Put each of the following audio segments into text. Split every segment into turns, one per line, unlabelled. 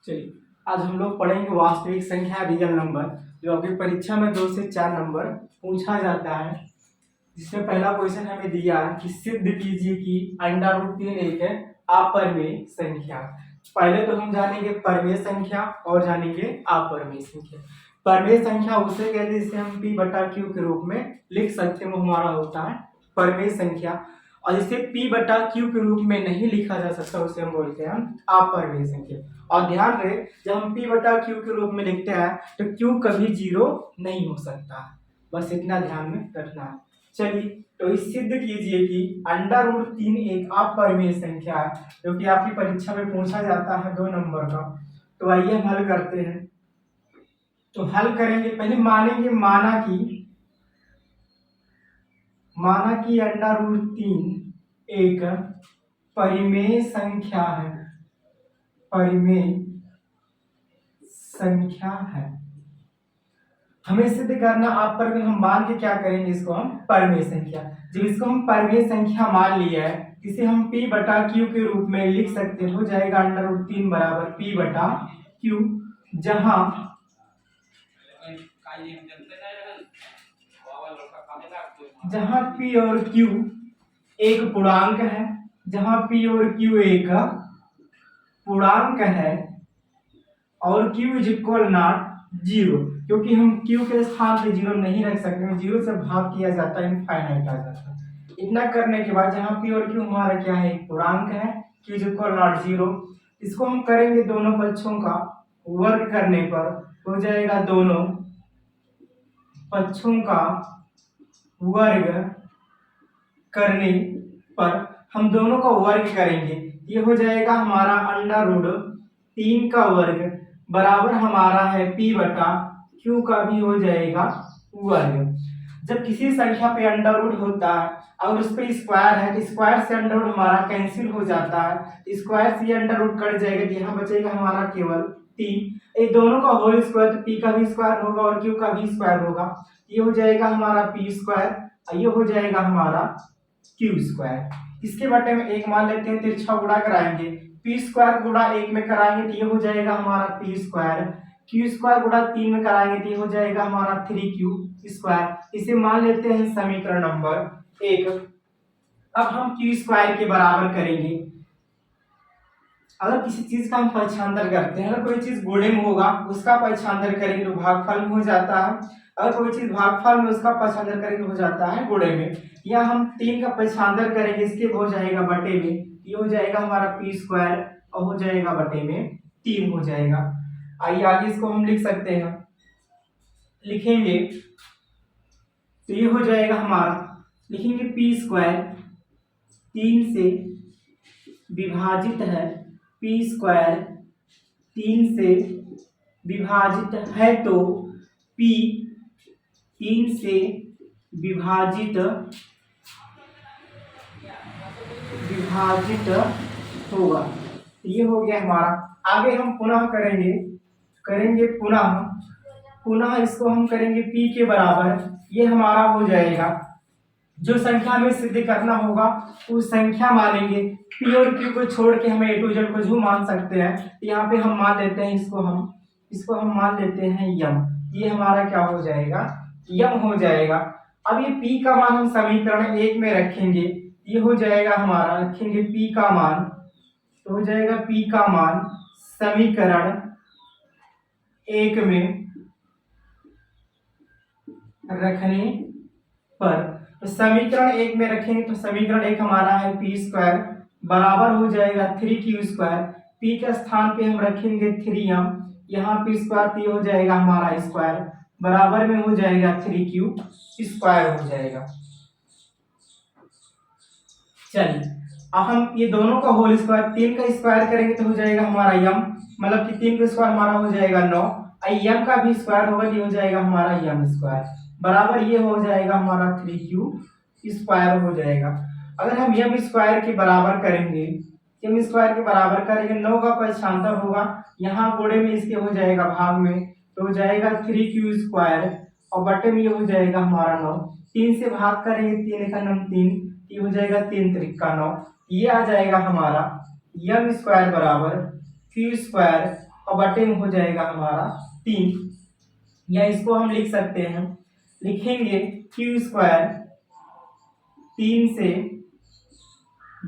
चलिए, आज हम लोग पढ़ेंगे वास्तविक संख्या रियल नंबर, जो आपकी परीक्षा में 2 से 4 नंबर पूछा जाता है। जिसमें पहला क्वेश्चन हमें दिया है कि सिद्ध कीजिए कि √3 एक है अपरिमेय संख्या। पहले तो हम जानेंगे परिमेय संख्या और जानेंगे अपरिमेय संख्या। परिमेय संख्या उसे कहते हैं जिसे हम p/q के रूप में लिख सकते हैं, वो हमारा होता है परिमेय संख्या। और जिसे p/q के रूप में नहीं लिखा जा सकता उसे हम बोलते हैं अपरिमेय संख्या। और ध्यान रहे, जब हम p/q के रूप में लिखते हैं तो q कभी 0 नहीं हो सकता, बस इतना ध्यान में रखना है। चलिए, तो इस सिद्ध कीजिए कि √3 एक अपरिमेय संख्या है, जो कि आपकी परीक्षा में पूछा जाता है 2 नंबर का। तो आइए हम हल करते हैं। तो हल करेंगे, पहले मानेंगे माना कि √3 एक परिमेय संख्या है, परिमेय संख्या है। हमें सिद्ध करना आप पर, हम मान के क्या करेंगे, इसको हम परिमेय संख्या। जब इसको हम परिमेय संख्या मान लिया है, इसे हम p/q के रूप में लिख सकते हैं। हो जाएगा √3 बराबर p/q, जहां p और q एक पूर्णांक है, जहां p और q एक पूर्णांक है और q इज इक्वल नॉट 0, क्योंकि हम q के स्थान पे 0 नहीं रख सकते, 0 से भाग किया जाता है, इनफाइनाइट आ जाता है। इतना करने के बाद जहां p और q हमारा क्या है, एक पूर्णांक है, q इज इक्वल नॉट 0, इसको हम करेंगे दोनों पक्षों का वर्ग करने पर हो जाएगा, दोनों पक्षों का वर्ग करने पर हम दोनों का वर्ग करेंगे, ये हो जाएगा हमारा √3 का वर्ग बराबर हमारा है p/q का भी हो जाएगा वर्ग। जब किसी संख्या पे अंडर रूट होता है और उस पे स्क्वायर है, तो स्क्वायर से अंडर रूट हमारा कैंसिल हो जाता है, स्क्वायर से अंडर रूट कट जाएगा, तो यहाँ बचेगा हमारा केवल 3। ये दोनों का होल स्क्वायर, तो p का भी स्क्वायर होगा और q का भी स्क्वायर होगा, ये हो जाएगा हमारा p², ये हो जाएगा हमारा q²। इसके बटे में एक मान लेते हैं, तिरछा गुणा कराएंगे, p² गुणा 1 में कराएंगे तो ये हो जाएगा हमारा p², q² गुणा 3 में कराएंगे तो ये हो जाएगा हमारा 3q²। इसे मान लेते हैं समीकरण नंबर 1। अब हम q² के बराबर करेंगे। अगर किसी चीज का हम पक्षांतर करते हैं, अगर कोई चीज गुणे में होगा उसका पक्षांतर करेंगे तो भागफल में हो जाता है, अगर कोई चीज भागफल में उसका पक्षांतर करेंगे हो जाता है गुणे में। या हम 3 का पक्षांतर करेंगे, इसके हो जाएगा बटे में, ये हो जाएगा हमारा p² और हो जाएगा बटे में 3 हो जाएगा। आइए आगे इसको हम लिख सकते हैं, लिखेंगे तो ये हो जाएगा हमारा, लिखेंगे p² 3 से विभाजित है, p² 3 से विभाजित है तो p 3 से विभाजित होगा। ये हो गया हमारा। आगे हम पुनः करेंगे पुनः इसको हम करेंगे p के बराबर, ये हमारा हो जाएगा। जो संख्या हमें सिद्ध करना होगा उस संख्या मानेंगे, p और q को छोड़ के हमें a to z को जो मान सकते हैं, यहाँ पे हम मान लेते हैं इसको हम मान लेते हैं m। ये हमारा क्या हो जाएगा, m हो जाएगा। अब ये p का मान हम समीकरण 1 में रखेंगे, ये हो जाएगा हमारा, रखेंगे p का मान, तो हो जाएगा p का मान समीकरण 1 में रखने पर, तो समीकरण 1 में रखेंगे तो समीकरण 1 हमारा है p² बराबर हो जाएगा 3q², p के स्थान पे हम रखेंगे 3m, यहाँ p² तो हो जाएगा हमारा स्क्वायर बराबर में हो जाएगा 3q² हो जाएगा। चलिए, अब हम ये दोनों का होल स्क्वायर, 3 का स्क्वायर करेंगे तो हो जाएगा हमारा m, मतलब कि 3 का स्क्वायर हमारा हो जाएगा 9, m का भी स्क्वायर होगा, ये हो जाएगा हमारा m² बराबर ये हो जाएगा हमारा 3q² हो जाएगा। अगर हम m² के बराबर करेंगे, m² के बराबर करेंगे, 9 का पक्षांतर होगा, यहाँ गुणे में इसके हो जाएगा भाग में, तो हो जाएगा 3q² और बटे में ये हो जाएगा हमारा 9, 3 से भाग करेंगे, 3 का 3, ये हो जाएगा 3 त्रिक का 9, ये आ जाएगा हमारा m² बराबर q² और बटे में हो जाएगा हमारा 3, या इसको हम लिख सकते हैं, लिखेंगे क्यू स्क्वायर 3 से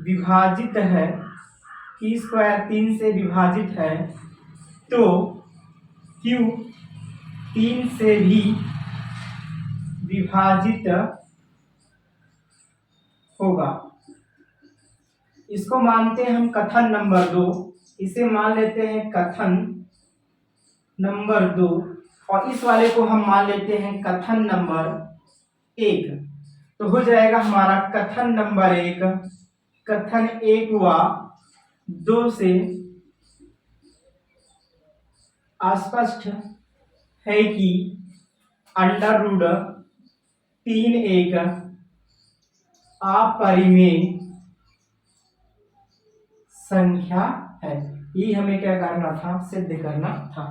विभाजित है, क्यू स्क्वायर 3 से विभाजित है, तो क्यू 3 से भी विभाजित होगा। इसको मानते हैं हम कथन नंबर 2, इसे मान लेते हैं कथन नंबर 2, और इस वाले को हम मान लेते हैं कथन नंबर 1। तो हो जाएगा हमारा कथन नंबर 1, कथन 1 व 2 से स्पष्ट है कि अंडर रूट 3 एक अपरिमेय संख्या है। ये हमें क्या करना था, सिद्ध करना था।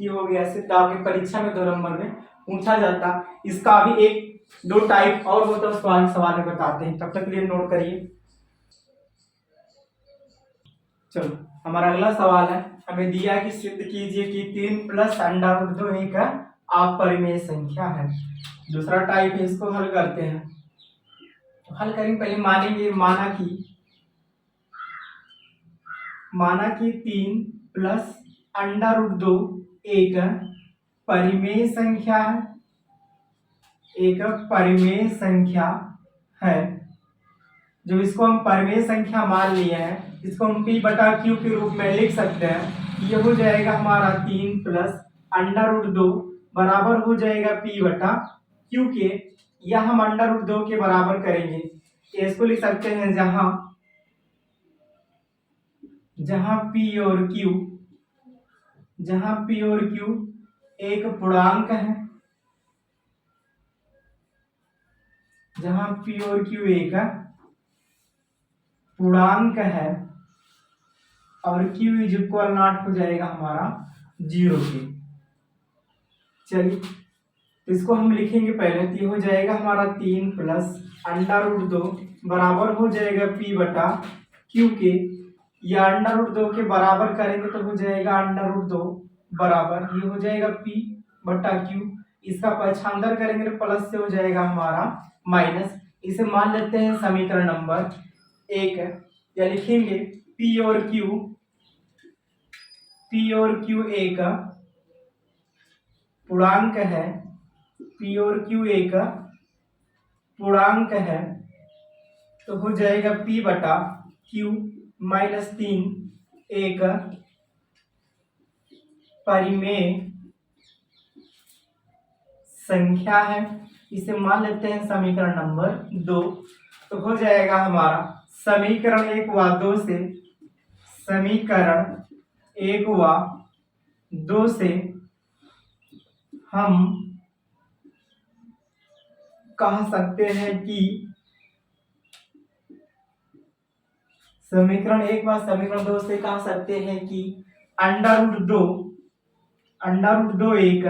ये हो गया सिद्ध। आपकी परीक्षा में 2 नंबर में पूछा जाता। इसका भी 1-2 टाइप और होता है, उसको आगे सवाल में बताते हैं। तब तक के लिए नोट करिए। चलो हमारा अगला सवाल है, हमें दिया कि सिद्ध कीजिए कि 3 प्लस अंडर रूट 2 एक अपरिमेय संख्या है। दूसरा टाइप है, इसको हल करते हैं। तो हल करेंगे, पहले मानेंगे, माना कि 3 प्लस अंडर रूट 2 एक परिमेय संख्या है, एक परिमेय संख्या है। जो इसको हम परिमेय संख्या मान लिए हैं, इसको हम p बटा q के रूप में लिख सकते हैं। ये हो जाएगा हमारा 3 प्लस अंडर रूट 2 बराबर हो जाएगा p बटा q के, या हम अंडर रूट 2 के बराबर करेंगे। इसको लिख सकते हैं जहां p और q एक पूर्णांक है, जहां p और q एक पूर्णांक है, और q इज इक्वल नॉट हो जाएगा हमारा 0 के। चलिए तो इसको हम लिखेंगे पहले। तो ये हो जाएगा हमारा 3 प्लस अंडर रूट 2 बराबर हो जाएगा p बटा q के, या अंडर रूट 2 के बराबर करेंगे तो हो जाएगा अंडर रूट 2 बराबर, ये हो जाएगा p बटा q। इसका पक्षांतर करेंगे तो प्लस से हो जाएगा हमारा माइनस। इसे मान लेते हैं समीकरण नंबर 1, या लिखेंगे p और q एक पूर्णांक है, p और q एक पूर्णांक है, तो हो जाएगा p बटा q माइनस 3 एक परिमेय संख्या है। इसे मान लेते हैं समीकरण नंबर 2। तो हो जाएगा हमारा समीकरण 1 व 2 से, समीकरण 1 व 2 से हम कह सकते हैं कि समीकरण 1 व समीकरण 2 से कह सकते हैं कि अंडर रूट 2 एक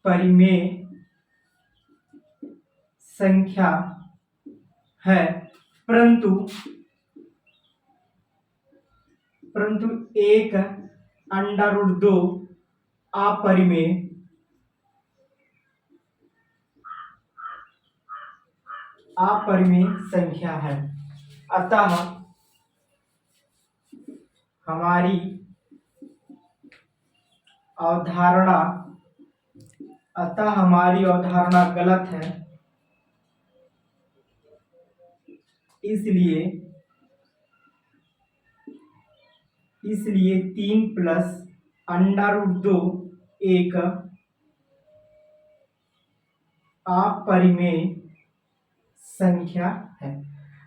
परिमेय संख्या है, परंतु एक अंडर रूट 2 अपरिमेय संख्या है। अतः हमारी अवधारणा गलत है। इसलिए 3 प्लस अंडर रूट 2 एक अपरिमेय संख्या है।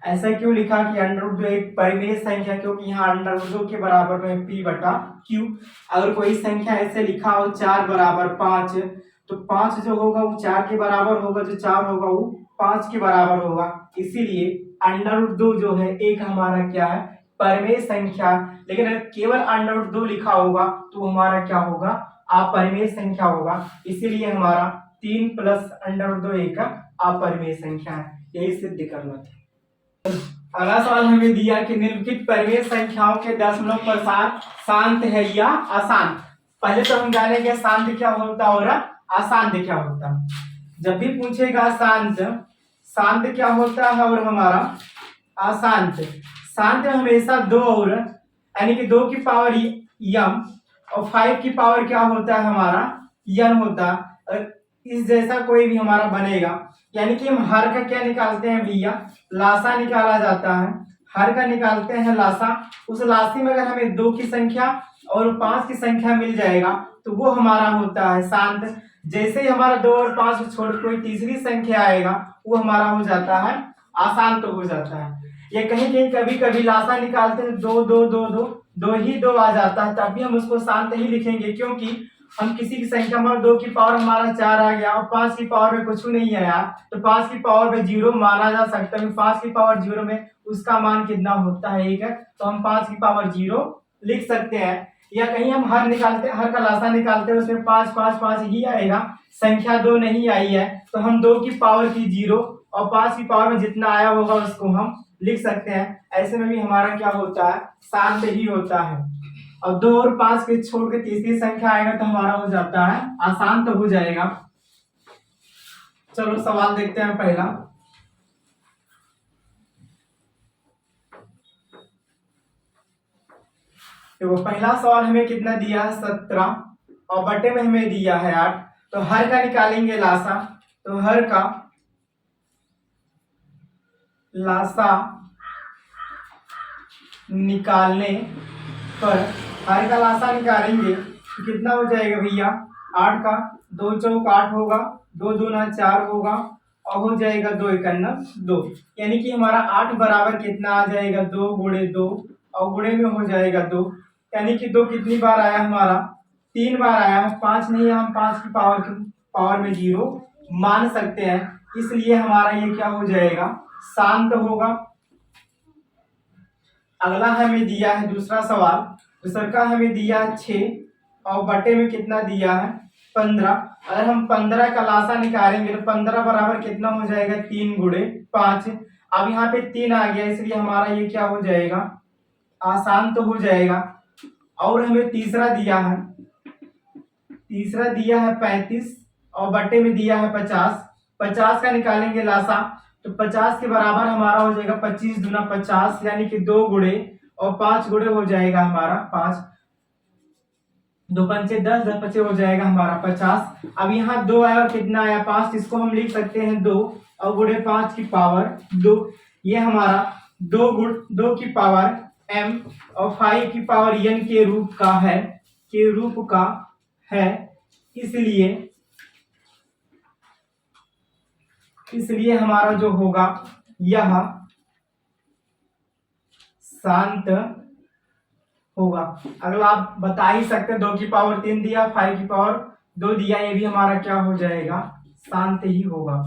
ऐसा क्यों लिखा कि अंडर रूट 2 एक परिमेय संख्या, क्योंकि यहाँ अंडर रूट 2 के बराबर में p बटा q। अगर कोई संख्या ऐसे लिखा हो 4 बराबर 5, तो 5 जो होगा वो 4 के बराबर होगा, जो 4 होगा वो 5 के बराबर होगा। इसीलिए अंडर रूट 2 जो है एक हमारा क्या है, परिमेय संख्या। लेकिन अगर केवल अंडर रूट 2 लिखा होगा तो हमारा क्या होगा, अपरिमेय संख्या होगा। इसीलिए हमारा 3 प्लस अंडर रूट 2 एक अपरिमेय संख्या है। यही सिद्ध करना था। अगला सवाल हमें दिया कि निम्नलिखित परिमेय संख्याओं के दशमलव प्रसार शांत है या अशांत। पहले तो हम जानेंगे शांत क्या होता और अशांत क्या होता। जब भी पूछेगा शांत, शांत क्या होता है और हमारा अशांत। शांत में हमेशा दो और यानी कि 2 की पावर यम और 5 की पावर क्या होता है हमारा यन होता। इस जैसा कोई भी हमारा बनेगा, यानी कि हम हर का क्या निकालते हैं भैया, लासा निकाला जाता है। हर का निकालते हैं लासा। उस लासी में अगर हमें 2 की संख्या और 5 की संख्या मिल जाएगा तो वो हमारा होता है शांत। जैसे ही हमारा 2 और 5 को छोड़ कोई तीसरी संख्या आएगा वो हमारा हो जाता है अशांत हो जाता है। ये कहीं कहीं कभी कभी लासा निकालते हैं 2 2 2 2 2 ही 2 आ जाता है, तब भी हम उसको शांत ही लिखेंगे, क्योंकि हम किसी की संख्या में 2 की पावर हमारा 4 आ गया और 5 की पावर में कुछ नहीं आया तो 5 की पावर में 0 माना जा सकता है। 5 की पावर 0 में उसका मान कितना होता है 1 है, तो हम 5 की पावर 0 लिख सकते हैं। या कहीं हम हर निकालते, हर का लासा निकालते हैं उसमें 5 5 5 ही आएगा, संख्या 2 नहीं आई है तो हम 2 की पावर की 0 और 5 की पावर में जितना आया होगा उसको हम लिख सकते हैं। ऐसे में भी हमारा क्या होता है शांत ही होता है। और 2 और 5 के छोड़ के तीसरी संख्या आएगा तो हमारा हो जाता है अशांत हो जाएगा। चलो सवाल देखते हैं पहला। देखो पहला सवाल हमें कितना दिया है 17 और बटे में हमें दिया है 8। तो हर का निकालेंगे लासा, तो हर का लासा निकालने पर हर का लासा निकालेंगे तो कितना हो जाएगा भैया 8 का 2 चौक 8 होगा, 2 दूना 4 होगा और हो जाएगा 2 इकन्ना 2, यानी कि हमारा 8 बराबर कितना आ जाएगा 2 गुणे 2 और गुणे में हो जाएगा 2, यानी कि 2 कितनी बार आया हमारा 3 बार आया है। 5 नहीं है, हम 5 की पावर में 0 मान सकते हैं, इसलिए हमारा ये क्या हो जाएगा शांत होगा। अगला हमें दिया है दूसरा सवाल। दूसरा का हमें दिया है 6 और बटे में कितना दिया है 15। अगर हम 15 का लासा निकालेंगे तो 15 बराबर कितना हो जाएगा 3 गुणे 5। अब यहाँ पे 3 आ गया इसलिए हमारा ये क्या हो जाएगा आसान तो हो जाएगा। और हमें तीसरा दिया है 35 और बटे में दिया है 50। 50 का निकालेंगे लासा तो 50 के बराबर हमारा हो जाएगा 25 दूना 50, यानी कि 2 गुणे और 5 गुणे हो जाएगा हमारा 5, 2 पंचे 10, 10 पचे हो जाएगा हमारा 50। अब यहाँ 2 आया और कितना आया 5, इसको हम लिख सकते हैं 2 और गुणे 5 की पावर 2। ये हमारा 2 की पावर m और 5 की पावर n के रूप का है, इसलिए हमारा जो होगा यह शांत होगा। अगला आप बता ही सकते हैं 2 की पावर 3 दिया, 5 की पावर 2 दिया, ये भी हमारा क्या हो जाएगा शांत ही होगा।